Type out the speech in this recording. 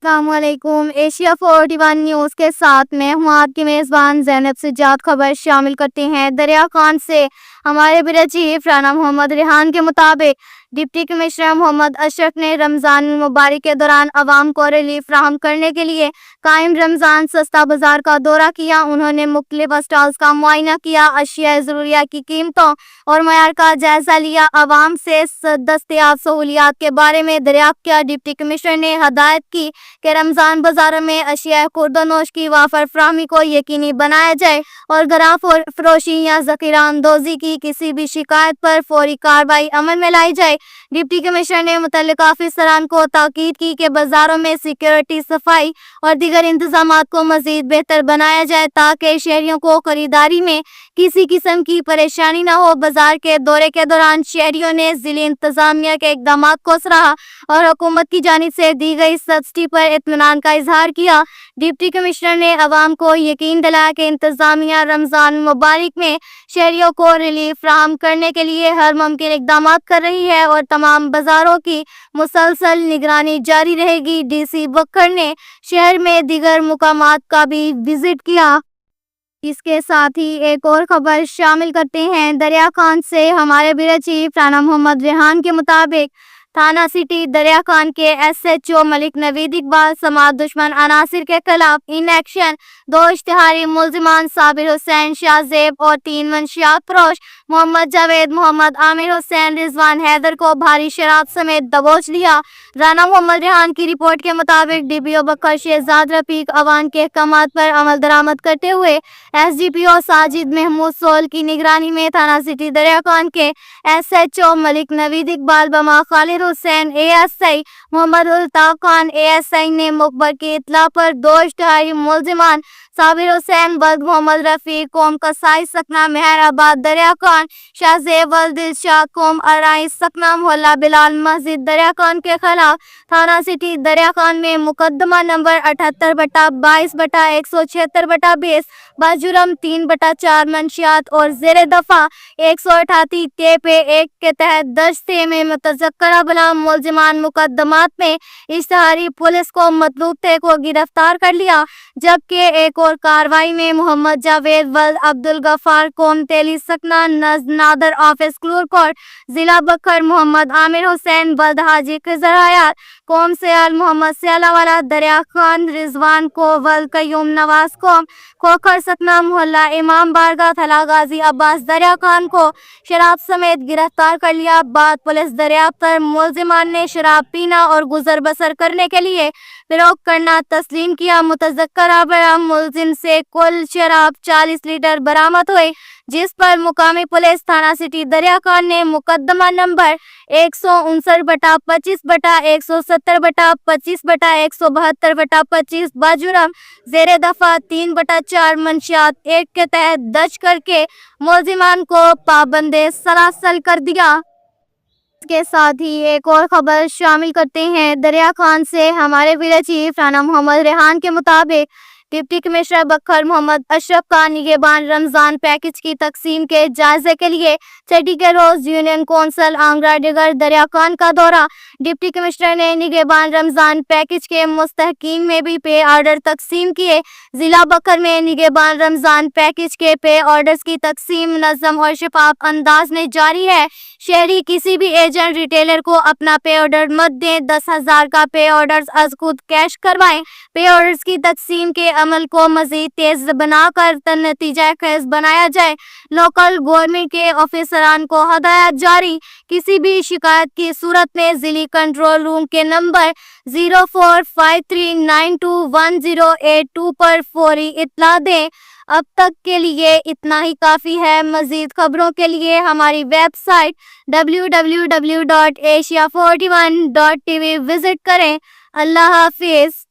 अस्सलाम वालेकुम। Asia 41 news के साथ मैं हूँ आपकी मेज़बान ज़ैनब सज्जाद। खबर शामिल करते हैं। दरिया खान से हमारे ब्यूरो चीफ राना मोहम्मद रेहान के मुताबिक डिप्टी कमिश्नर मोहम्मद अशरफ ने रमज़ान मुबारक के दौरान आवाम को रिलीफ फराहम करने के लिए कायम रमज़ान सस्ता बाजार का दौरा किया। उन्होंने मुख्तलिफ स्टॉल्स का मुआयना किया, अशिया ज़रूरिया की कीमतों और मयार का जायजा लिया। आवाम से दस्तयाब सहूलियात के बारे में दरियाफ्त किया। डिप्टी कमिश्नर ने हदायत की कि रमज़ान बाजारों में अशिया खुर्दनोश की वाफर फराहमी को यकीनी बनाया जाए और गरा फरोशी या ज़ख़ीरा अंदोज़ी की किसी भी शिकायत पर फौरी कार्रवाई अमल में लाई जाए। डिप्टी कमिश्नर ने मुतल्लिका अफसरान को ताकीद की कि बाजारों में सिक्योरिटी, सफाई और दीगर इंतजामात को मजीद बेहतर बनाया जाए ताकि शहरियों को खरीदारी में किसी किस्म की परेशानी न हो। बाजार के दौरे के दौरान शहरियों ने जिले इंतजामिया के इक़दाम को सराहा और हुकूमत की जानिब से दी गई सब्सिडी पर इत्मीनान का इजहार किया। डिप्टी कमिश्नर ने अवाम को यकीन दिलाया कि इंतजामिया रमज़ान मुबारक में शहरियों को रिलीफ फराहम करने के लिए हर मुमकिन इक़दाम कर रही है और तमाम बाजारों की मुसलसल निगरानी जारी रहेगी। DC बकर ने शहर में दीगर मुकामात का भी विजिट किया। इसके साथ ही एक और खबर शामिल करते हैं। दरिया खान से हमारे ब्यूरो चीफ राना मोहम्मद रेहान के मुताबिक थाना सिटी दरिया खान के SHO मलिक नवीद इकबाल समाज दुश्मन अनासिर के खिलाफ इन एक्शन 2 इश्तिहारी मुल्जिमान साबिर हुसैन, शाहजेब और 3 मंशियात फरोश मोहम्मद जावेद, मोहम्मद आमिर हुसैन, रिजवान हैदर को भारी शराब समेत दबोच लिया। राना मोहम्मद रेहान की रिपोर्ट के मुताबिक DPO बकर शहजाद रफीक अवान के अहकामात पर अमल दरामद करते हुए SDPO साजिद महमूद सोल की निगरानी में थाना सिटी दरिया खान के SHO मलिक नवीद इकबाल बमा खालिद हुसैन ASI, मोहम्मद उल्ताफ खान ASI ने मुखबर की इत्तला पर 2 इश्तिहारी मुल्जिमान साबिर हुसैन वल्द मोहम्मद रफीक कौम कसाई सकना मेहराबाद दरिया खान, शाहजेब वल्द दिलशाद कौम अराई सकना मोहल्ला बिलाल मस्जिद दरिया खान के खिलाफ थाना सिटी दरिया खान में मुकदमा नंबर 78/22/176/20 बाजुरम 3/4 मंशियात और जेर दफा 188 TP1 के तहत दर्ज थे में मुतज़क्करा बला मुल्जिमान मुकदमात में इश्तिहारी पुलिस को मतलूब थे को गिरफ्तार कर लिया। जबकि एक और कार्रवाई में मोहम्मद जावेद वल्द अब्दुल गफ्फार कौम तेली सकना नादर ऑफिस क्लूरकोट जिला बकर, मोहम्मद आमिर हुसैन वल्द हाजी खिजर हयात कौम सयाल, मोहम्मद सयालावाला दरिया खान, रिजवान को वल्द कयूम नवाज कौम खोखर सकना मोहल्ला इमाम बारगाह थला गाजी अब्बास दरिया खान को शराब समेत गिरफ्तार कर लिया। बाद पुलिस दरियाफ्त पर मुल्जिमान ने शराब पीना और गुजर बसर करने के लिए फरोख्त करना तस्लीम किया। मुतज़क्करा बड़ा मुल्जिम से कुल शराब 40 लीटर बरामद हुई, जिस पर मुकामी पुलिस थाना सिटी दरिया खान ने मुकदमा नंबर 169/25/170/25/172/25 बाजुरम जेर दफा 3/4 मंशियात 1 के तहत दर्ज करके मुल्जिमान को पाबंदे सलासल कर दिया। इसके साथ ही एक और खबर शामिल करते हैं। दरिया खान से हमारे ब्यूरो चीफ राना मोहम्मद रेहान के मुताबिक डिप्टी कमिश्नर बकर मोहम्मद अशरफ का निगहबान रमज़ान पैकेज की तकसीम के जायजे के लिए छठी के रोज यूनियन कौंसिल आंगरा डिगर दरिया खान का दौरा। डिप्टी कमिश्नर ने निगहबान रमज़ान पैकेज के मुस्तहकीन में भी पे ऑर्डर तकसीम किए। जिला बकर में निगहबान रमज़ान पैकेज के पे ऑर्डर्स की तकसीम मुनज़्ज़म और शफाफ अंदाज में जारी है। शहरी किसी भी एजेंट रिटेलर को अपना पे ऑर्डर मत दें। 10,000 का पे ऑर्डर अज खुद कैश करवाएं। पे ऑर्डर्स की तकसीम के अमल को मजीद तेज बनाकर नतीजा खेज बनाया जाए। लोकल गवर्नमेंट के ऑफिसरान को हदायत जारी। किसी भी शिकायत की सूरत में जिली कंट्रोल रूम के नंबर 0453921082 पर फौरी इत्तला दें। अब तक के लिए इतना ही काफ़ी है। मज़ीद खबरों के लिए हमारी वेबसाइट www.asia41.tv विजिट करें। अल्लाह हाफिज़।